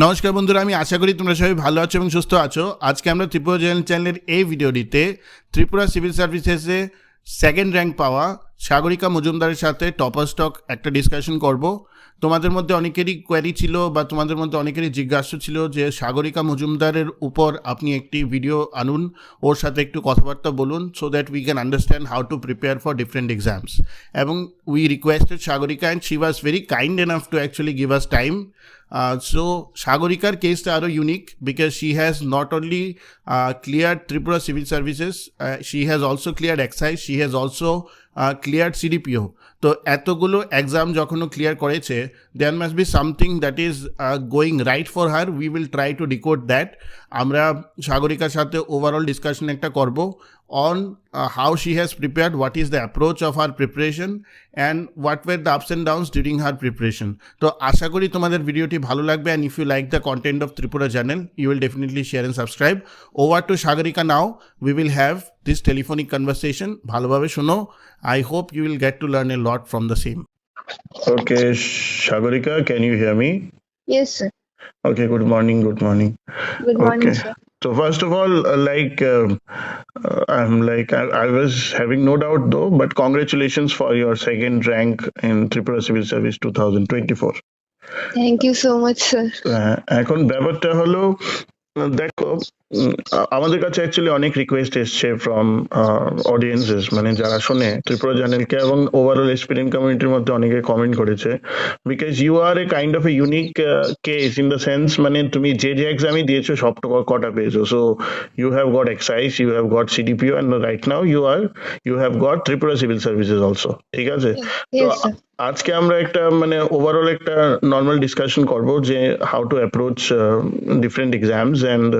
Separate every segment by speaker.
Speaker 1: নমস্কার বন্ধুরা, আমি আশা করি তোমরা সবাই ভালো আছো এবং সুস্থ আছো। আজকে আমরা ত্রিপুরা চ্যানেলের এই ভিডিওটিতে ত্রিপুরা সিভিল সার্ভিসেসে সেকেন্ড র্যাঙ্ক পাওয়া সাগরিকা মজুমদারের সাথে টপার স্টক একটা ডিসকাশন করব। তোমাদের মধ্যে অনেকেরই কোয়ারি ছিল বা তোমাদের মধ্যে অনেকেরই জিজ্ঞাসা ছিল যে সাগরিকা মজুমদারের উপর আপনি একটি ভিডিও আনুন, ওর সাথে একটু কথাবার্তা বলুন, so that we can understand how to prepare for different exams. এবং we requested Sagarika and she was very kind enough to actually give us time. So Sagarika's case is unique because she has not only cleared Tripura Civil Services, she has also cleared excise, she has also cleared CDPO. তো এতগুলো exam যখন clear করেছে, there must be something that is going right for her. We will try to decode that. আমরা সাগরিকার সাথে overall discussion একটা করব on how she has prepared, what is the approach of her preparation and what were the ups and downs during her preparation. তো আশা করি তোমাদের ভিডিওটি ভালো লাগবে, and if you like the content of Tripura channel, you will definitely share and subscribe. Over to Sagarika now. We will have this telephonic conversation. ভালোভাবে শোনো. I hope you will get to learn a lot from the same.
Speaker 2: Okay, Sagarika, can you hear me?
Speaker 3: Yes, sir.
Speaker 2: Okay, good morning.
Speaker 3: Good morning,
Speaker 2: Okay.
Speaker 3: sir.
Speaker 2: So first of all, I was having no doubt though, but congratulations for your second rank in Tripura Civil Service 2024.
Speaker 3: Thank you so much, sir.
Speaker 2: এখন ব্যাপারটা হলো, দেখো, আমাদের কাছে actually অনেক request এসছে from audiences, মানে যারা শোনে ত্রিপুরা চ্যানেলকে, এবং ওভারঅল এক্সপিরিয়েন্স কমিউনিটির মধ্যে অনেকে কমেন্ট করেছে, because you are a kind of a unique case in the sense, মানে তুমি যে এক্সামই দিয়েছো সব কটা পেয়েছো। So you have got excise, you have got CDPO, and right now you have got Tripura civil services also, ঠিক আছে? তো
Speaker 3: Yes, sir.
Speaker 2: আজকে আমরা একটা মানে ওভারঅল একটা নর্মাল ডিসকাশন করব যে how to approach different exams and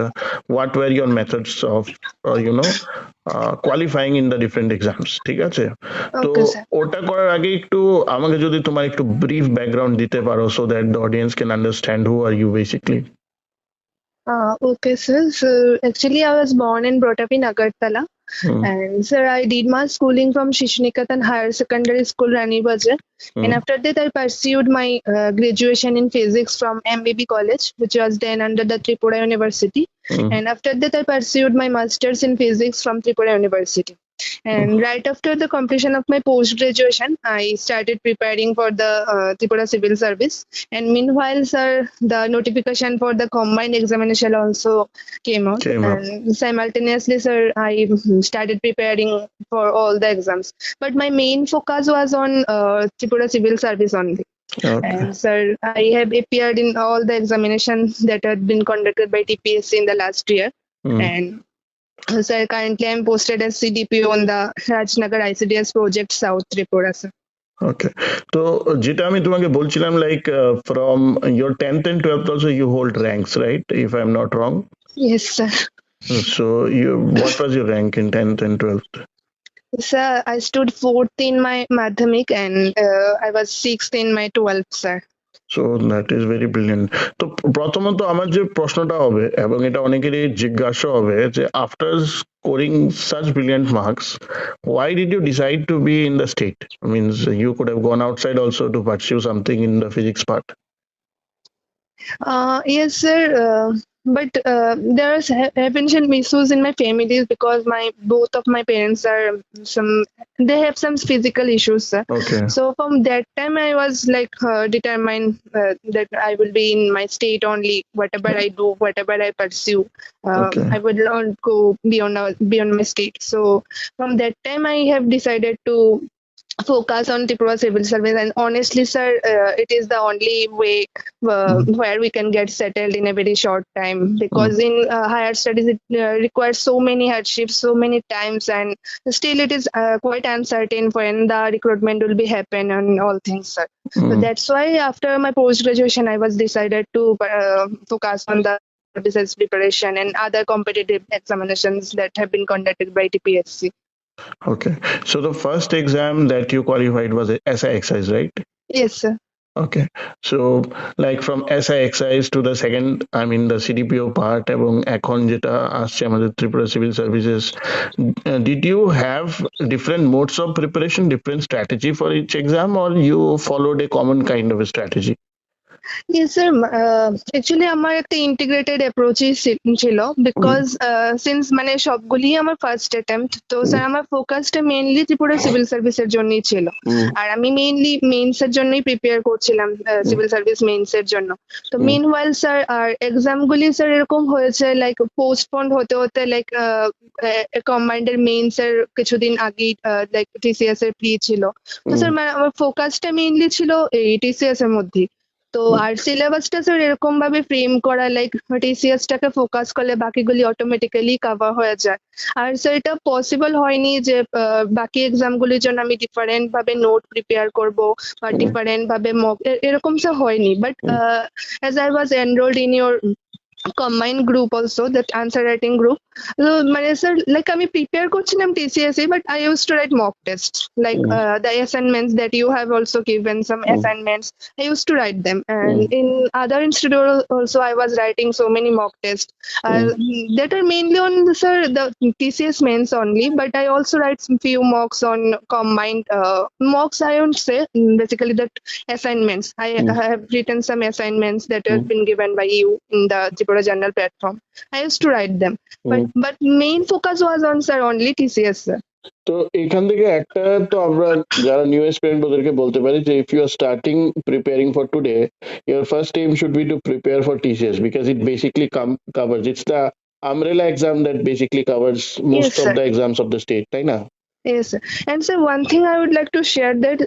Speaker 2: what were your methods of qualifying in the different exams, ঠিক আছে? তো
Speaker 3: Okay, sir.
Speaker 2: ওটা করার আগে একটু আমাকে যদি তোমার একটু ব্রিফ ব্যাকগ্রাউন্ড দিতে পারো, so that the audience can understand who are you basically.
Speaker 3: Okay, sir. So actually, I was born and brought up in Agartala. And sir, I did my schooling from Shishunikatan Higher Secondary School, Rani Bazar. And after that, I pursued my graduation in physics from MBB College, which was then under the Tripura University. And after that, I pursued my master's in physics from Tripura University. And right after the completion of my post-graduation, I started preparing for the Tripura Civil Service. And meanwhile, sir, the notification for the combined examination also came out. And simultaneously, sir, I started preparing for all the exams. But my main focus was on Tripura Civil Service only.
Speaker 2: Okay.
Speaker 3: And sir, I have appeared in all the examinations that had been conducted by TPSC in the last year. And sir, currently I'm posted as CDPO on the Rajnagar ICDS project South Tripura, sir.
Speaker 2: ওকে, তো যেটা আমি তোমাকে বলছিলাম, like from your 10th and 12th also you hold ranks, right? If I'm not wrong.
Speaker 3: Yes, sir.
Speaker 2: So what was your rank in 10th and 12th?
Speaker 3: Sir, I stood 4th in my madhyamik and I was 6th in my 12th, sir.
Speaker 2: So that is very brilliant. তো প্রথমত আমার যে প্রশ্নটা হবে, এবং এটা অনেকেরই জিজ্ঞাসা হবে, যে after scoring such brilliant marks, why did you decide to be in the state? Means you could have gone outside also to pursue something in the physics part.
Speaker 3: Yes, sir. But there have been some issues in my family because both of my parents are they have some physical issues, sir.
Speaker 2: Okay.
Speaker 3: So from that time, I was like determined that I will be in my state only. Whatever I do, whatever I pursue,
Speaker 2: Okay.
Speaker 3: I would not go beyond my state. So from that time, I have decided to focus on Tripura Civil Service, and honestly, sir, it is the only way where we can get settled in a very short time, because in higher studies it requires so many hardships, so many times, and still it is quite uncertain when the recruitment will be happen and all things, sir. So that's why after my post graduation I was decided to focus on the services preparation and other competitive examinations that have been conducted by TPSC.
Speaker 2: Okay. So the first exam that you qualified was SI exercise, right?
Speaker 3: Yes, sir.
Speaker 2: Okay. So like from SI exercise to the second, I mean the CDPO part, এবং এখন যেটা আসছে আমাদের Tripura civil services, did you have different modes of preparation, different strategy for each exam, or you followed a common kind of a strategy?
Speaker 3: Yes, sir. Actually, আমার একটা integrated অ্যাপ্রোচই ছিল because since মানে সবগুলি আমার ফার্স্ট অ্যাটেম্প্ট, তো sir আমার ফোকাসটা mainly Tripura civil সার্ভিসের জন্যই ছিল। আর আমি মেইনলি মেইনস এর জন্যই প্রিপেয়ার করছিলাম, সিভিল সার্ভিস মেইনস এর জন্য। তো মেইন ওয়াইল স্যার আর এক্সাম গুলি স্যার এরকম হয়েছে লাইক পোস্টপোন হতে হতে, লাইক কম্বাইন্ড এর মেইনস এর কিছুদিন আগেই লাইক টিসিএস এর প্রি ছিল। তো স্যার আমার ফোকাসটা মেইনলি ছিল এই টিসিএস এর মধ্যে। তো আর সিলেবাসটা স্যার এরকম ভাবে ফ্রেম করা লাইক টিসিএস টাকে ফোকাস করলে বাকিগুলি অটোমেটিক্যালি কভার হয়ে যায়। আর স্যার এটা পসিবল হয়নি যে বাকি এক্সাম গুলির জন্য আমি ডিফারেন্ট ভাবে নোট প্রিপেয়ার করব বা ডিফারেন্ট ভাবে মক, এরকম স্যার হয়নি। But as I was enrolled in your combined group also, that answer writing group, so মানে স্যার লাইক আমি প্রিপেয়ার করছিলাম TCS but I use to right mock tests like the assignments that you have also given some assignments, I used to write them, and in other institute also I was writing so many mock tests that are mainly on sir the TCS mains only, but I also write some few mocks on combined mocks, I won't say, basically that assignments I have written some assignments that have been given by you in the Tripura Journal platform. I used to write them, but main focus was on sir only TCS sir.
Speaker 4: তো এখান থেকে একটা তো আমরা যারা new experience ওদেরকে বলতে পারি যে if you are starting preparing for today, your first aim should be to prepare for TCS because it basically covers, it's the umbrella exam that basically covers most
Speaker 3: Yes,
Speaker 4: of
Speaker 3: sir.
Speaker 4: the exams of the state, তাই না?
Speaker 3: Yes, sir. And so one thing I would like to share that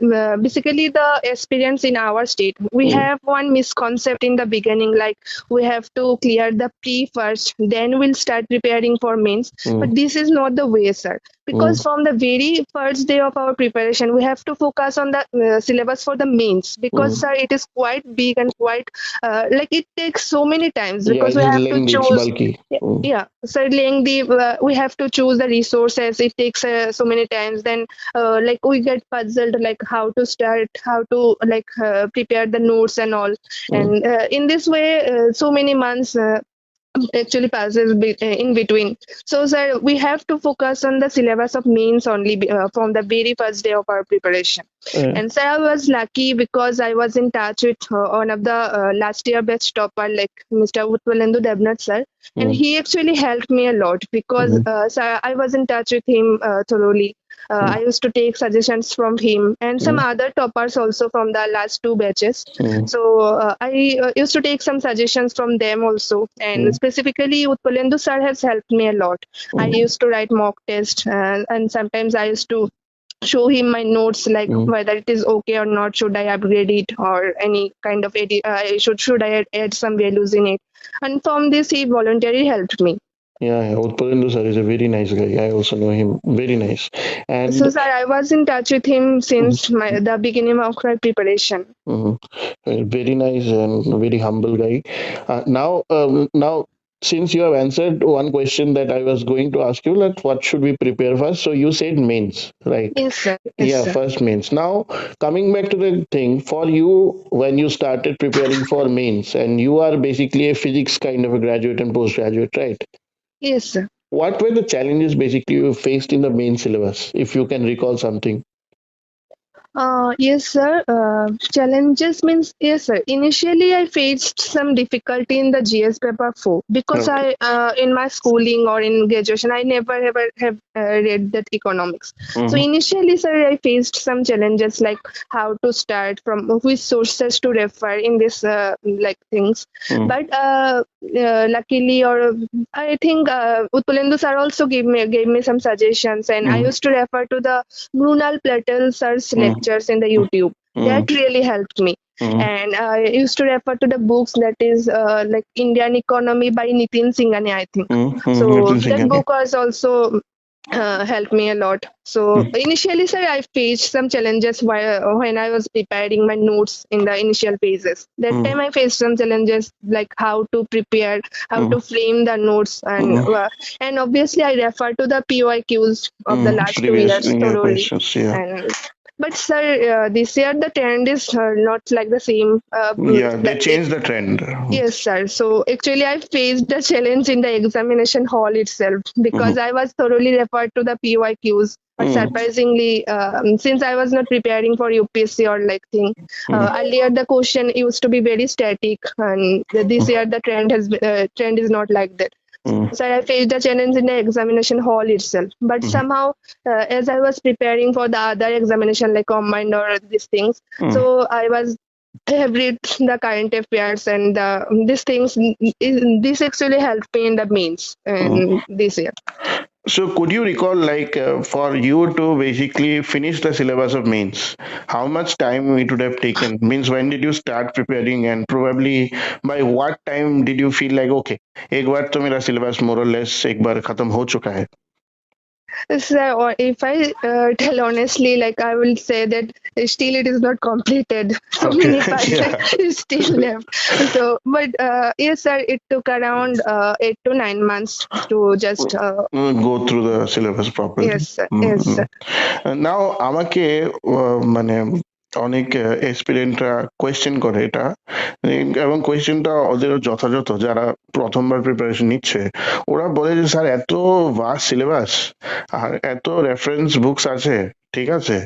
Speaker 3: basically the experience in our state, we have one misconcept in the beginning, like we have to clear the pre first, then we'll start preparing for mains. But this is not the way, sir. Because from the very first day of our preparation, we have to focus on the syllabus for the mains. Because, sir, it is quite big and quite like it takes so many times because we
Speaker 4: it's
Speaker 3: have to
Speaker 4: lengthy, it's
Speaker 3: choose.
Speaker 4: bulky.
Speaker 3: Yeah, sir, lengthy. We have to choose the resources. It takes so many times. Then, like we get puzzled, like how to start, how to like prepare the notes and all. And in this way, so many months. Actually passes in between. So sir, we have to focus on the syllabus of mains only from the very first day of our preparation. And sir, I was lucky because I was in touch with one of the last year batch topper, like Mr. Utpalendu Debnath sir, and he actually helped me a lot because sir, I was in touch with him thoroughly. I used to take suggestions from him and some other toppers also from the last two batches. So I used to take some suggestions from them also, and specifically Utpalendu sir has helped me a lot. I used to write mock test and sometimes I used to show him my notes, like whether it is okay or not, should I upgrade it or any kind of edit, should I add some values in it, and from this he voluntarily helped me.
Speaker 4: Yeah, Utpalendu sir is a very nice guy. I also know him. Very nice. And
Speaker 3: So sir, I was in touch with him since the beginning of my preparation.
Speaker 4: very nice and very humble guy. Now, since you have answered one question that I was going to ask you, that what should we prepare first? So you said mains, right?
Speaker 3: Yes sir. Yes,
Speaker 4: Yeah,
Speaker 3: sir.
Speaker 4: first mains. Now, coming back to the thing, for you, when you started preparing for mains, and you are basically a physics kind of a graduate and postgraduate, right?
Speaker 3: Yes sir.
Speaker 4: What were the challenges basically you faced in the main syllabus, if you can recall something?
Speaker 3: Yes, sir. Challenges means, yes, sir. Initially, I faced some difficulty in the GS paper 4 because
Speaker 4: Okay.
Speaker 3: in my schooling or in graduation, I never ever have read that economics. So initially, sir, I faced some challenges like how to start, from which sources to refer in this like things. But luckily, or I think Utpalendu sir also gave me some suggestions, and I used to refer to the Brunal Platel sir's lectures in the YouTube. That really helped me. And I used to refer to the books that is like Indian Economy by Nitin Singhani, I think. So
Speaker 4: Nitin
Speaker 3: that
Speaker 4: Singhani.
Speaker 3: book was also helped me a lot. So initially, sir, I faced some challenges while when I was preparing my notes in the initial phases. That time I faced some challenges like how to prepare, how to frame the notes, and obviously I refer to the PYQs of the last 2
Speaker 4: Previous
Speaker 3: years thoroughly.
Speaker 4: questions, yeah.
Speaker 3: And but sir, this year the trend is not like the same.
Speaker 4: Yeah, they changed the trend.
Speaker 3: Yes, sir. So actually, I faced the challenge in the examination hall itself because I was thoroughly referred to the PYQs but surprisingly, since I was not preparing for UPSC or like thing, earlier the question used to be very static, and this year the trend is not like that. So I faced a challenge in the examination hall itself. But somehow, as I was preparing for the other examination like combined or these things, so I have read the current affairs and these things. This actually helped me in the mains this year.
Speaker 2: So could you recall, like, for you to basically finish the syllabus of mains, how much time it would have taken? Means when did you start preparing, and probably by what time did you feel like, okay, एक बार तो मेरा syllabus more or less एक बार खत्म हो चुका है?
Speaker 3: So, or if I tell honestly, like I will say that still it is not completed. So
Speaker 2: Okay.
Speaker 3: many parts
Speaker 2: Yeah.
Speaker 3: is still left. So, but yes, sir, it took around 8 to 9 months to just.
Speaker 2: Go through the syllabus properly.
Speaker 3: Yes, sir. Yes, sir.
Speaker 2: নাও আমাকে মানে অনেক এক্সপিরিয়েন্টরা question করে এটা, এবং কোয়েশ্চেনটা ওদের যথাযথ, যারা প্রথমবার প্রিপারেশন নিচ্ছে ওরা বলে যে স্যার এত ভাস্ট সিলেবাস আর এত রেফারেন্স বুকস আছে, ঠিক আছে,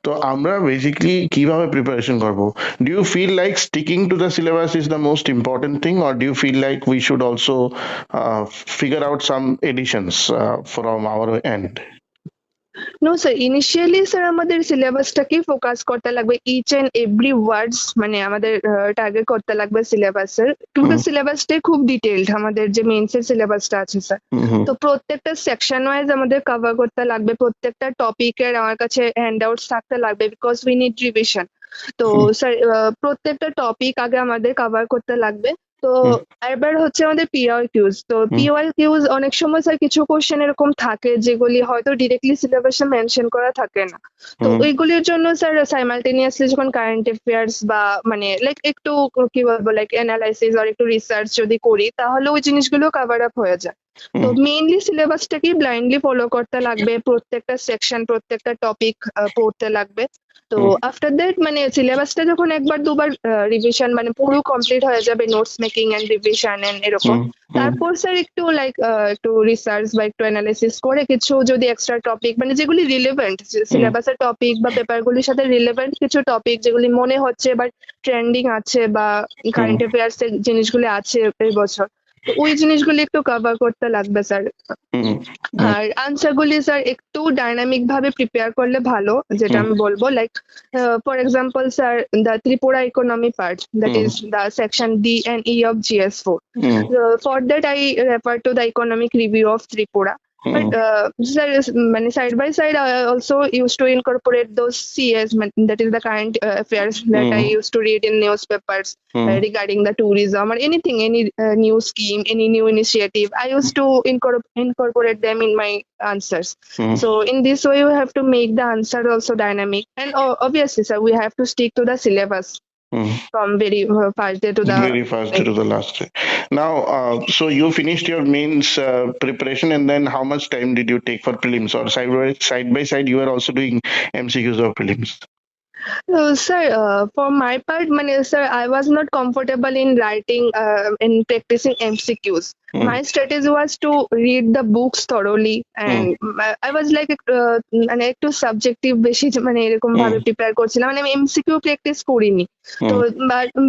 Speaker 2: তো আমরা বেসিক্যালি কিভাবে প্রিপারেশন করব? Do you feel like sticking to the syllabus is the most important thing, or do you feel like we should also figure out some additions from our end?
Speaker 3: No, sir. Initially, sir, আমাদের সিলেবাসটাকে focus করতে লাগবে each and every ওয়ার্ডস, মানে আমাদের target করতে লাগবে সিলেবাসের। পুরো সিলেবাসটাই খুব ডিটেইলড, আমাদের যে মেইনসের সিলেবাসটা আছে স্যার। তো প্রত্যেকটা সেকশন ওয়াইজ আমাদের কভার করতে লাগবে, প্রত্যেকটা টপিকের আমার কাছে হ্যান্ডআউটস থাকতে লাগবে, বিকজ উই নিড রিভিশন। তো স্যার প্রত্যেকটা টপিক আগে আমাদের কভার করতে লাগবে। তো এবার হচ্ছে আমাদের পিওয়াইকিউজ। তো পিওয়াইকিউজ অনেক সময় স্যার কিছু কোশ্চেন এরকম থাকে যেগুলি হয়তো ডিরেক্টলি সিলেবাসে মেনশন করা থাকে না। তো ওইগুলির জন্য স্যার সাইমালটেনিয়াসলি যখন কারেন্ট অ্যাফেয়ার্স বা মানে লাইক একটু কি বলবো লাইক অ্যানালাইসিস আর একটু রিসার্চ যদি করি তাহলে ওই জিনিসগুলো কভার আপ হয়ে যায়। তো মেইনলি সিলেবাসটাকে ব্লাইন্ডলি ফলো করতে লাগবে, প্রত্যেকটা সেকশন প্রত্যেকটা টপিক পড়তে লাগবে। তো আফটার দ্যাট মানে সিলেবাসটা যখন একবার দুবার রিভিশন মানে পুরো কমপ্লিট হয়ে যাবে, notes making and revision and এরকম, তারপর স্যার একটু লাইক একটু রিসার্চ বা একটু অ্যানালাইসিস করে কিছু যদি এক্সট্রা টপিক মানে যেগুলি রিলেভেন্ট সিলেবাসের টপিক বা পেপারগুলির সাথে রিলেভেন্ট কিছু টপিক যেগুলি মনে হচ্ছে বা ট্রেন্ডিং আছে বা কারেন্ট অ্যাফেয়ার্স এর জিনিসগুলি আছে এই বছর, তো ওই জিনিসগুলি একটু কভার করতে লাগবে স্যার। আর আনসার গুলি স্যার একটু ডাইনামিক ভাবে প্রিপেয়ার করলে ভালো, যেটা আমি বলবো like for example sir the Tripura economy part, that is the section D and E of GS4. For that I refer to the economic review of Tripura. But sir, many side by side I also used to incorporate those CS, that is the current affairs that I used to read in newspapers regarding the tourism or anything, any new scheme, any new initiative. I used to incorporate them in my answers. So in this way we have to make the answer also dynamic, and obviously sir we have to stick to the syllabus. From very first day to the
Speaker 2: last day. Now, so you finished your mains preparation, and then how much time did you take for prelims, or side by side you were also doing MCQs of prelims?
Speaker 3: Sir, for my part, sir, I was not comfortable in writing in practicing MCQs. My strategy was to read the books thoroughly, and I was like একটু subjective বেশি মানে এরকম ভাবে prepare করছিলাম, মানে আমি MCQ practice করিনি। তো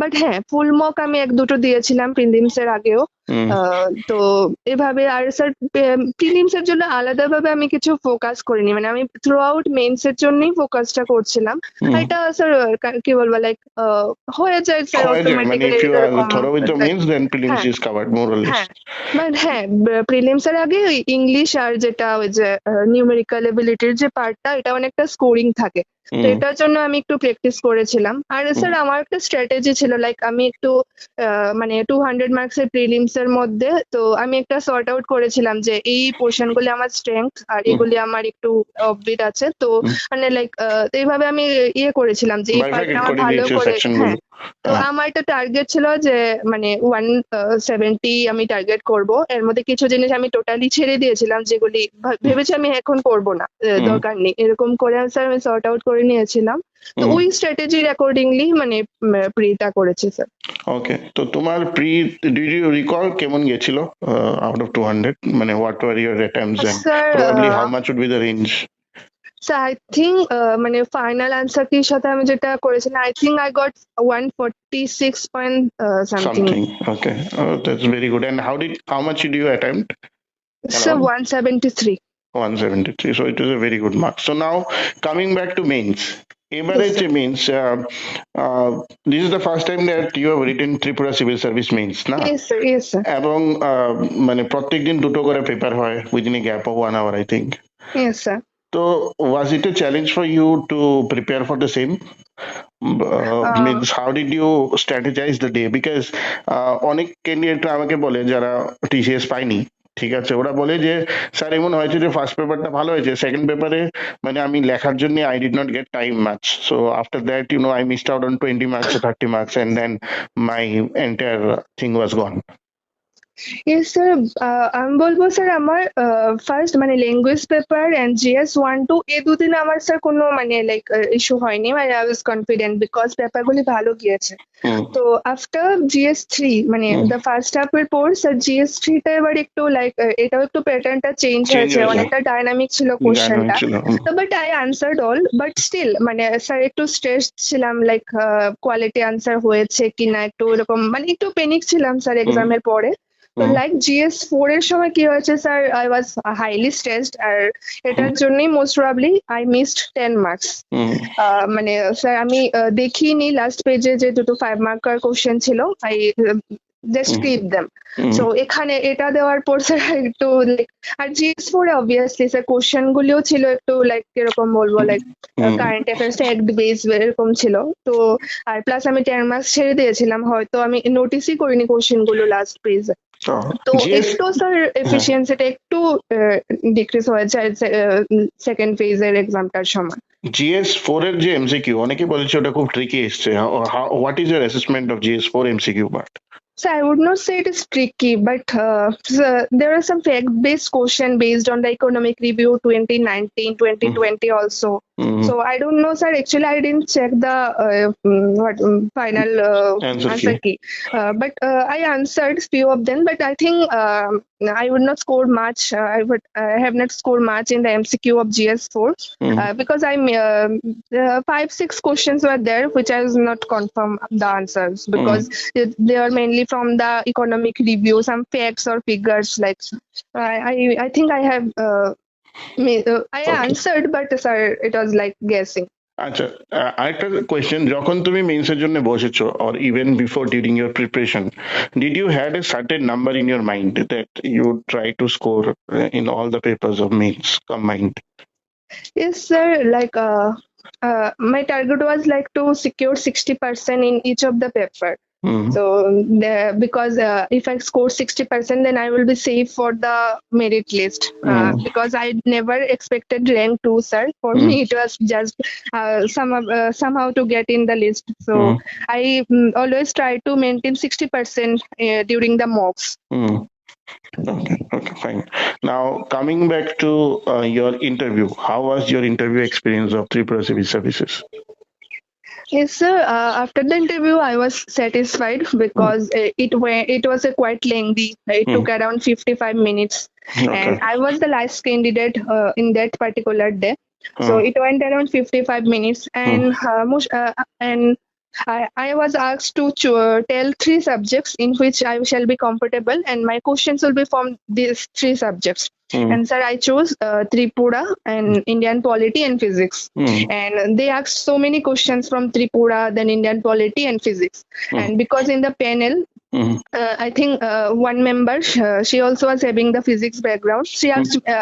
Speaker 3: বাট হ্যাঁ ফুল মক আমি এক দুটো দিয়েছিলাম প্রিলিমস এর আগেও। তো এভাবে আর স্যার প্রিলিমস এর জন্য আলাদাভাবে আমি কিছু ফোকাস করিনি, মানে আমি থ্রু আউট মেইনস এর জন্যই ফোকাসটা করছিলাম। এটা স্যার কি বলবো লাইক হয়ে যায় স্যার অটোমেটিক্যালি। বাট হ্যাঁ প্রিলিমস এর আগে ইংলিশ আর যেটা ওই যে নিউমেরিক্যাল এবিলিটির যে পার্টটা এটা অনেকটা স্কোরিং থাকে, তো এটার জন্য আমি একটু প্র্যাকটিস করেছিলাম। আর স্যার আমার একটা স্ট্র্যাটেজি ছিল লাইক আমি একটু মানে 200 মার্কস এর প্রিলিমস এর মধ্যে তো আমি একটা সর্ট আউট করেছিলাম যে এই পোর্শন গুলি আমার স্ট্রেংথ আর এগুলি আমার একটু অফবিট আছে। তো মানে লাইক এইভাবে আমি ইয়ে করেছিলাম যে এই পার্টটা আমার ভালো করে। হ্যাঁ, তো আমার একটা টার্গেট ছিল যে মানে 170 আমি টার্গেট করব। এর মধ্যে কিছু জিনিস আমি টোটালি ছেড়ে দিয়েছিলাম যেগুলি ভেবেছি আমি এখন করব না, দরকার নেই, এরকম করে স্যার আমি সর্ট আউট করে নিয়েছিলাম। তো ওই স্ট্র্যাটেজির অ্যাকর্ডিংলি মানে প্রিটা করেছি স্যার।
Speaker 2: ওকে, তো তোমার প্রি ডিড ইউ রিকল কেমন গেছিল আউট অফ 200, মানে what were your attempts and probably how much would be the range?
Speaker 3: So I think মানে ফাইনাল আনসার কি সাথে আমি যেটা করেছিলাম, I think I got 146 point something.
Speaker 2: Something. Okay. Oh, that's very good. And how much did you attempt?
Speaker 3: So
Speaker 2: Around
Speaker 3: 173.
Speaker 2: 173. So it was a very good mark. So now coming back to mains. এবারে
Speaker 3: Yes,
Speaker 2: যে
Speaker 3: sir.
Speaker 2: Mains this is the first time that you have written Tripura civil service mains না?
Speaker 3: Yes, sir. Yes, sir.
Speaker 2: এবং মানে প্রত্যেকদিন দুটো করে paper হয় within a gap of 1 hour I think.
Speaker 3: Yes, sir.
Speaker 2: তো was it a challenge for you to prepare for the same? Means how did you strategize the day? Because অনেক candidate আমাকে বলে যারা টিসিএস পায়নি, ঠিক আছে, ওরা বলে যে স্যার এমন হয়েছে যে ফার্স্ট পেপারটা ভালো হয়েছে, সেকেন্ড পেপারে মানে আমি লেখার জন্য I did not get time much, so after that you know I missed out on 20 marks or 30 marks and then my entire thing was gone.
Speaker 3: Yes, sir. আমি বলবো স্যার আমার ফার্স্ট মানে ল্যাঙ্গুয়েজ পেপার এন্ড জিএস 1-2 এই দুদিন আমার sir কোনো মানে like issue হয়নি, মানে আই ওয়াজ কনফিডেন্ট বিকজ পেপারগুলি ভালো গিয়েছে। তো আফটার জিএস 3 মানে দ্য ফার্স্ট হাফের পর স্যার জিএস 3টা এবার একটু লাইক এটাও একটু প্যাটার্নটা চেঞ্জ হয়েছে,
Speaker 2: হয়েছে।
Speaker 3: অনেকটা ডাইনামিক ছিল কোশ্চেনটা। তো but I answered all, but still মানে স্যার একটু স্ট্রেস ছিলাম লাইক কোয়ালিটি আনসার হয়েছে কিনা, একটু এরকম মানে একটু প্যানিক ছিলাম স্যার এক্সামের পরে। তো লাইক জিএস 4 এর সময় কি হয়েছে sir, I was highly stressed, আর এটার জন্যই most probably I missed 10 marks. মানে স্যার আমি দেখিনি লাস্ট পেজে যে দুটো 5 মার্কার কোশ্চেন ছিল, I just keep them. So এখানে এটা দেওয়ার পর স্যার একটু লাইক, আর জিএস 4 এ অবভিয়াসলি স্যার কোশ্চেন গুলিও ছিল একটু লাইক কিরকম বলবো like current affairs fact base এরকম ছিল। তো আর প্লাস আমি 10 মার্কস ছেড়ে দিয়েছিলাম, হয়তো আমি নোটিসই করিনি কোশ্চেন গুলো লাস্ট পেজে। তো একটু স্যার এফিসিয়েন্সিটা একটু ডিক্রিজ হয়েছে সেকেন্ড ফেজের এক্সামটার সময়।
Speaker 2: জিএস 4 এর যে এমসিকিউ অনেকে বলেছে ওটা খুব ট্রিকি এসছে, what is your assessment of GS 4 MCQ part?
Speaker 3: So I would not say it is tricky, but there are some fact-based question based on the economic review 2019, 2020 also. So I don't know, sir. Actually, I didn't check the final answer key. But I answered few of them. But I think I would not score much. I have not scored much in the MCQ of GS4 because I'm 5-6 questions were there which I was not confirm the answers because they are mainly from the economic review, some facts or figures. Like I think I have I answered, but sir, it was like guessing.
Speaker 2: আচ্ছা, আরেকটা question, যখন তুমি মেন্সের জন্য বসেছো or even before during your preparation, did you had a certain number in your mind that you try to score in all the papers of mains combined?
Speaker 3: Yes, sir. Like my target was like to secure 60% in each of the paper. So because if I score 60%, then I will be safe for the merit list. Because I never expected rank 2, sir. For me, it was just somehow to get in the list. So I always try to maintain 60% during the mocks.
Speaker 2: Okay, fine. Now coming back to your interview, how was your interview experience of Tripura Civil Services?
Speaker 3: Yes, sir. After the interview, I was satisfied because it was a quite lengthy. It took around 55 minutes, and I was the last candidate in that particular day. So it went around 55 minutes, and I was asked to tell 3 subjects in which I shall be comfortable, and my questions will be from these 3 subjects. And sir, I chose Tripura and Indian polity and physics. And they asked so many questions from Tripura, then Indian polity and physics. And because in the panel, I think one member, she also was having the physics background. She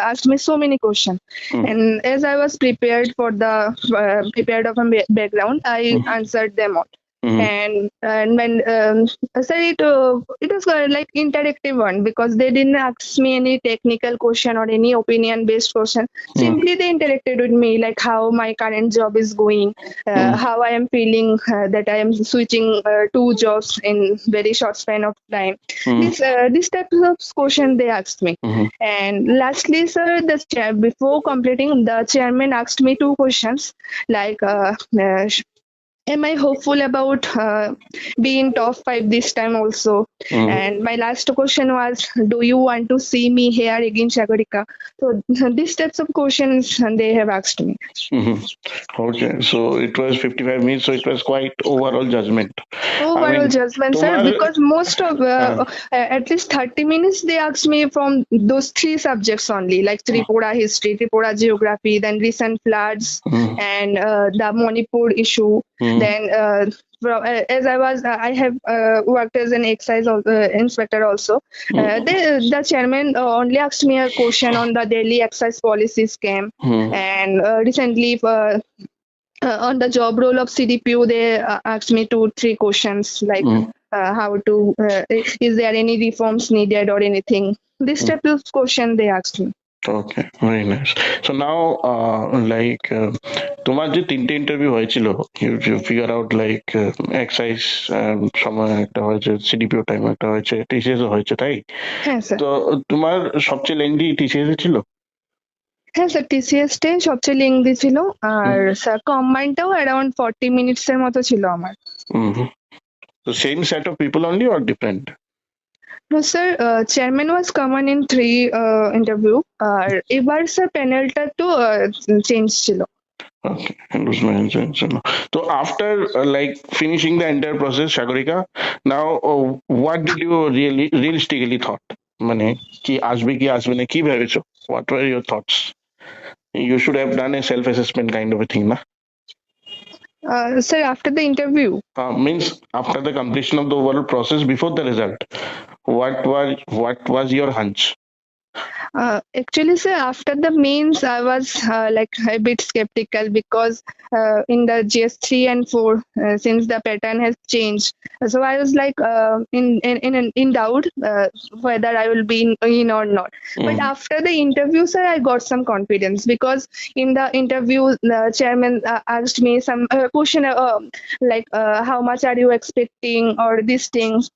Speaker 3: asked me so many questions. And as I was prepared for the prepared of a background, I answered them all. And when sir, it was like interactive one because they didn't ask me any technical question or any opinion based question. Simply they interacted with me like how my current job is going, how I am feeling that I am switching 2 jobs in very short span of time. This type of question they asked me. And lastly, sir, before completing, the chairman asked me 2 questions like am I hopeful about being top 5 this time also? And my last question was, do you want to see me here again, Sagarika? So these types of questions they have asked me.
Speaker 4: Mhm. Okay, so it was 55 minutes, so it was quite overall judgment. I
Speaker 3: Overall
Speaker 4: mean,
Speaker 3: judgment, sir,
Speaker 4: Tomar,
Speaker 3: because most of at least 30 minutes they asked me from those three subjects only, like Tripura history, Tripura geography, then recent floods,
Speaker 4: mm,
Speaker 3: and the Manipur issue.
Speaker 4: mm,
Speaker 3: Then, as I have worked as an excise inspector also. The chairman only asked me a question on the daily excise policy scheme,
Speaker 4: mm,
Speaker 3: and recently. On the job role of CDPO, they asked me 2-3 questions like
Speaker 4: mm,
Speaker 3: how to, is there any reforms needed or anything? This
Speaker 4: mm.
Speaker 3: type of question they asked me.
Speaker 4: Okay, very nice. So now, তোমার যে তিনটে interview হয়েছিল, you figure out like excise সময় একটা হয়েছে, CDPO time একটা হয়েছে, TCS হয়েছে, তাই?
Speaker 3: হ্যাঁ স্যার।
Speaker 4: তো তোমার সবচেয়ে লেংদি টিসিএস ছিল?
Speaker 3: হ্যাঁ স্যার, টিসিএস টাই সবচেয়ে লেংদি ছিল, আর স্যার কম্বাইনটাও অ্যারাউন্ড 40 মিনিটস এর মতো ছিল আমার।
Speaker 4: So same set of people only or different?
Speaker 3: No sir, chairman was common in 3 interview, আর এবার স্যার প্যানেলটা তো চেঞ্জ ছিল।
Speaker 4: Okay, so after like finishing the entire process, Sagarika, now what did you really realistically thought? মানে কি আসবে কি আসবে না কি ভেবেছো? What were your thoughts? You should have done a self-assessment kind of a thing, na?
Speaker 3: Sir, after the interview,
Speaker 4: Means after the completion of the overall process before the result, what was your hunch?
Speaker 3: actually, sir, after the mains, I was like a bit skeptical because in the GS3 and 4, since the pattern has changed, so I was like in doubt whether I will be in or not. But after the interview, sir, I got some confidence because in the interview, the chairman asked me some question like how much are you expecting or these things.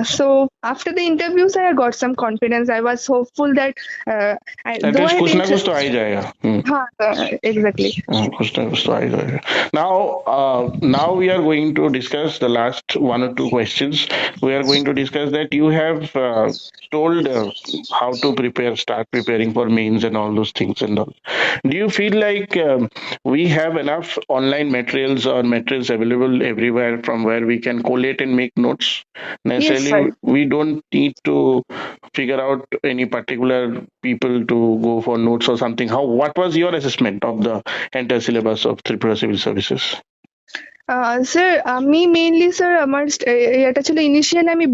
Speaker 3: So after the interview, sir, I got some confidence. I was hopeful that
Speaker 4: At
Speaker 3: though
Speaker 4: least
Speaker 3: I
Speaker 4: कुछ ना
Speaker 3: didn't.
Speaker 4: कुछ तो आ ही जाएगा.
Speaker 3: हाँ, exactly.
Speaker 4: कुछ ना कुछ तो आ ही जाएगा. Now we are going to discuss the last 1 or 2 questions. We are going to discuss that you have told how to start preparing for mains and all those things and all. Do you feel like we have enough online materials or materials available everywhere from where we can collate and make notes? Necessarily,
Speaker 3: sir.
Speaker 4: we don't need to figure out any particular people to go for notes or something. What was your assessment of the entire syllabus of Tripura Civil Services?
Speaker 3: Sir আমি mainly sir আমার এটা ছিল initially আমি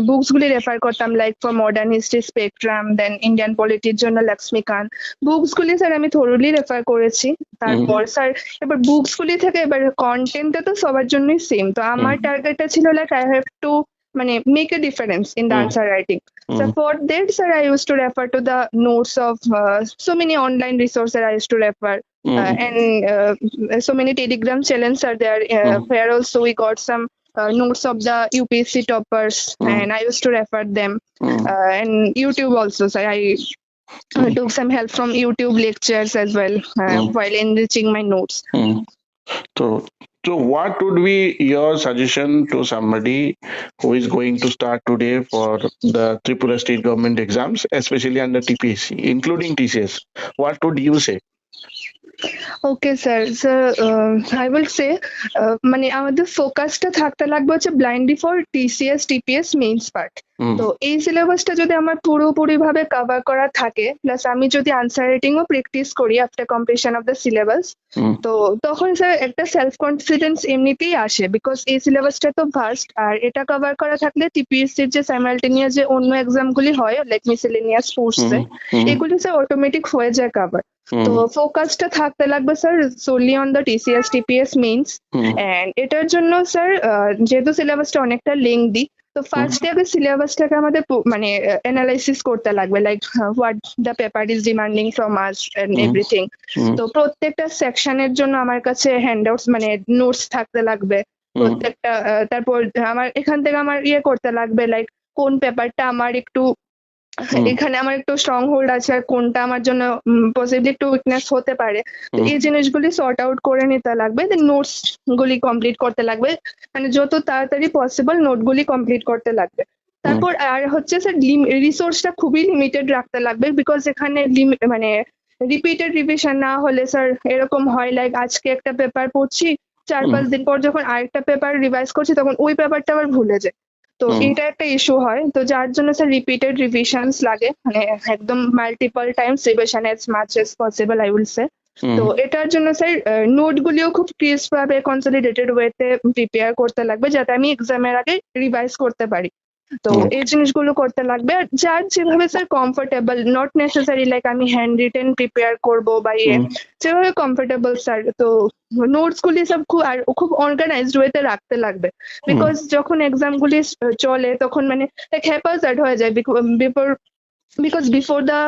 Speaker 3: বুকসগুলি refer করতাম, like for modern history spectrum, then Indian পলিটির জন্য লক্ষ্মীকান্ত, বুকসগুলি স্যার আমি থরলি রেফার করেছি। তারপর স্যার এবার বুকসগুলি থেকে এবার কন্টেন্টটা তো সবার জন্যই সেম, তো আমার টার্গেটটা ছিল লাইক আই হ্যাভ টু মানে make a difference in the answer writing. So for that, sir, I used to refer to the notes of so many online resources I used to refer. And so many Telegram challenges are there. Where also we got some notes of the UPSC toppers, and I used to refer them. And YouTube also, so I took some help from YouTube lectures as well while enriching my notes.
Speaker 4: So what would be your suggestion to somebody who is going to start today for the Tripura state government exams, especially under TPSC, including TCS? What would you say?
Speaker 3: Okay sir, I will say মানে আমাদের ফোকাসটা থাকতে লাগবে হচ্ছে blindly for TCS TPS means part. তো এই সিলেবাসটা যদি আমার পুরোপুরি ভাবে কভার করা থাকে, প্লাস আমি যদি আনসার রাইটিংও প্র্যাকটিস করি after completion of the syllabus, তো তখন স্যার একটা সেলফ কনফিডেন্স এমনিতেই আসে, বিকজ এই সিলেবাসটা তো ভাস্ট, আর এটা কভার করা থাকলে টিপিএসসির যে সাইমালটেনিয়াস যে অন্য এক্সামগুলি হয় লাইক মিসেলেনিয়াস স্পোর্টস, এগুলি স্যার অটোমেটিক হয়ে যায় কভার। তো ফোকাসটা থাকতে লাগবে sir solely on the TCS TPS mains. And এটার জন্য স্যার যেহেতু সিলেবাসটা অনেকটা লেংদি, তো ফার্স্ট আগে সিলেবাসটাকে আমাদের মানে অ্যানালাইসিস করতে লাগবে, like what the paper is demanding from us and everything. তো প্রত্যেকটা সেকশনের জন্য আমার কাছে হ্যান্ডআউটস মানে নোটস থাকতে লাগবে প্রত্যেকটা। তারপর আমার এখান থেকে আমার করতে লাগবে লাইক কোন পেপারটা আমার একটু এখানে আমার একটু স্ট্রং হোল্ড আছে আর কোনটা আমার জন্য পসিবলি একটু উইকনেস হতে পারে, তো এই জিনিসগুলি সর্ট আউট করে নিতে লাগবে। দেন নোটস গুলি কমপ্লিট করতে লাগবে, মানে যত তাড়াতাড়ি পসিবল নোটগুলি কমপ্লিট করতে লাগবে। তারপর আর হচ্ছে স্যার রিসোর্সটা খুবই লিমিটেড রাখতে লাগবে, বিকজ এখানে মানে রিপিটেড রিভিশন না হলে স্যার এরকম হয়, লাইক আজকে একটা পেপার পড়ছি, 4-5 দিন পর যখন আরেকটা পেপার রিভাইজ করছি তখন ওই পেপারটা আবার ভুলে যায়। তো এটা একটা ইস্যু হয়, তো যার জন্য স্যার রিপিটেড রিভিশনস লাগে, মানে একদম multiple Times revision as much as possible I will say. তো এটার জন্য স্যার নোটগুলিও খুব ক্রিস্প ভাবে কনসলিডেটেড ওয়েতে প্রিপেয়ার করতে লাগবে, যাতে আমি এক্সামের আগে রিভাইজ করতে পারি। তো এই জিনিসগুলো করতে লাগবে। আর যার যেভাবে sir comfortable, not necessary like আমি হ্যান্ড রিটেন প্রিপেয়ার করবো বা যেভাবে কমফোর্টেবল স্যার। তো নোটস গুলি সব খুব অর্গানাইজড ওয়েতে রাখতে লাগবে, বিকজ যখন এক্সাম গুলি চলে তখন মানে হ্যাপাজার্ড হয়ে যায়। Because before the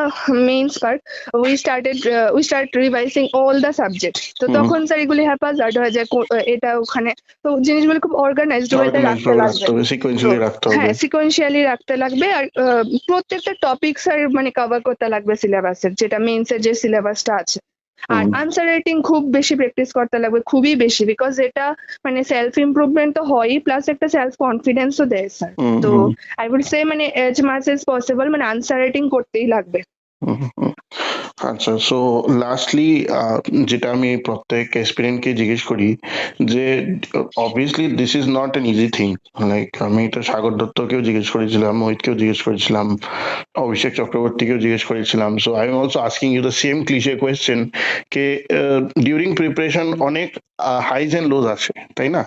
Speaker 3: mains part we start revising all the subject, তো তখন স্যার এগুলি হ্যাপাজার্ড হয়ে যায় এটা ওখানে। তো জিনিসগুলো খুব অর্গানাইজড ওয়েতে রাখতে লাগবে, হ্যাঁ সিকোয়েন্সিয়ালি রাখতে লাগবে। আর প্রত্যেকটা টপিক স্যার মানে কভার করতে লাগবে সিলেবাসের, যেটা মেইনসের যে সিলেবাসটা আছে। আর আনসার রাইটিং খুব বেশি প্র্যাকটিস করতে লাগবে, খুবই বেশি, বিকজ এটা মানে সেলফ ইমপ্রুভমেন্ট তো হয়ই, প্লাস একটা সেলফ কনফিডেন্সও দেয় স্যার। তো আই উইল সে মানে এজ মাচ এজ পসিবল মানে আনসার রাইটিং করতেই লাগবে।
Speaker 2: আচ্ছা, সো লাস্টলি যেটা আমি প্রত্যেক এসপিরেন্টকে জিজ্ঞেস করি যে obviously this is not an easy thing, like আমি এটা সাগর দত্তকেও জিজ্ঞেস করেছিলাম, মোহিতকেও জিজ্ঞেস করেছিলাম, অভিষেক চক্রবর্তীকেও জিজ্ঞেস করেছিলাম। So I am also asking you the same cliche question কে ডিউরিং প্রিপারেশন অনেক হাইজ এন্ড লোজ আছে, তাই না?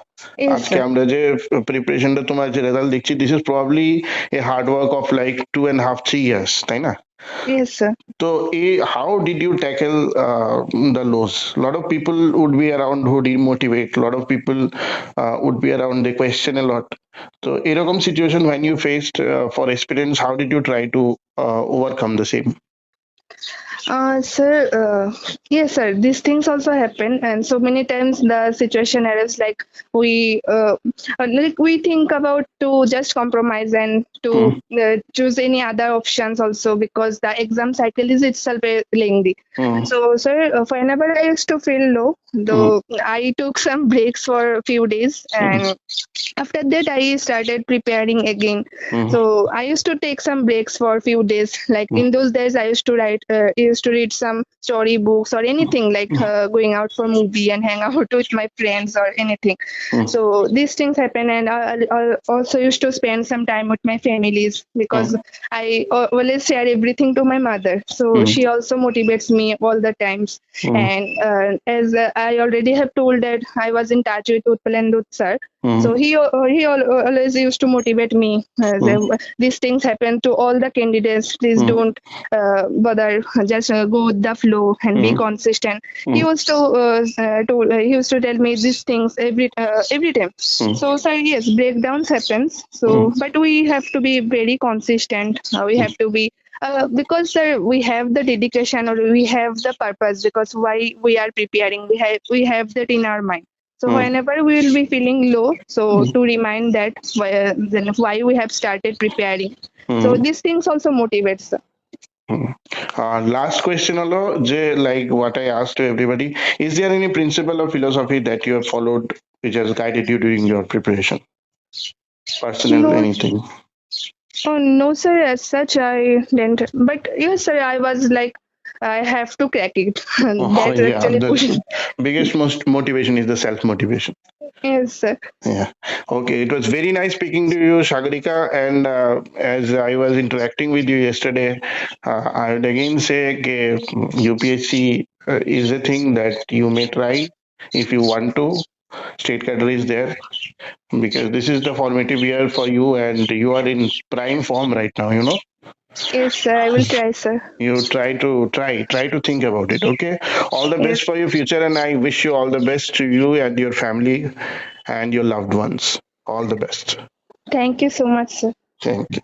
Speaker 2: আজকে আমরা যে প্রিপারেশনটা তোমার যে রেজাল্ট দেখছি, this is probably A hard work of like 2.5-3 years, তাই না?
Speaker 3: Yes, sir.
Speaker 2: So, how did you tackle the lows? A lot of people would be around who demotivate. A lot of people would be around, they question a lot. So, এরকম situation when you faced for experience, how did you try to overcome the same?
Speaker 3: Sir, yes, sir. These things also happen, and so many times the situation arrives like we think about to just compromise and to choose any other options also, because the exam cycle is itself very lengthy. So, sir, whenever I used to feel low, though I took some breaks for a few days, and after that I started preparing again. So I used to take some breaks for a few days. Like in those days, I used to read some story books or anything, like going out for movie and hang out with my friends or anything. So these things happen, and I also used to spend some time with my families, because I always share everything to my mother. So she also motivates me all the times. And as I already have told that I was in touch with Utpal and Dut sir. So he always used to motivate me. These things happen to all the candidates. Please don't bother. Just go with the flow and be consistent. He used to tell me these things every time. So sir, yes, breakdowns happens. So but we have to be very consistent. We have to be because sir, we have the dedication or we have the purpose, because why we are preparing, we have that in our mind. So whenever we will be feeling low, so to remind that then why we have started preparing. So these things also motivates.
Speaker 2: Last question holo je, like what I asked to everybody, is there any principle or philosophy that you have followed which has guided you during your preparation? Personal, anything?
Speaker 3: Oh no sir, as such I didn't, but yes sir, I was like I have to crack it. That's actually pushing.
Speaker 2: Biggest most motivation is the self motivation.
Speaker 3: Yes sir.
Speaker 2: Yeah. Okay, it was very nice speaking to you, Sagarika, and as I was interacting with you yesterday, I would again say UPSC is a thing that you may try if you want to. State category is there, because this is the formative year for you and you are in prime form right now, you know.
Speaker 3: Yes sir, I will try sir.
Speaker 2: You try to think about it. Okay, all the best for your future, and I wish you all the best to you and your family and your loved ones. All the best.
Speaker 3: Thank you so much sir.
Speaker 2: Thank you.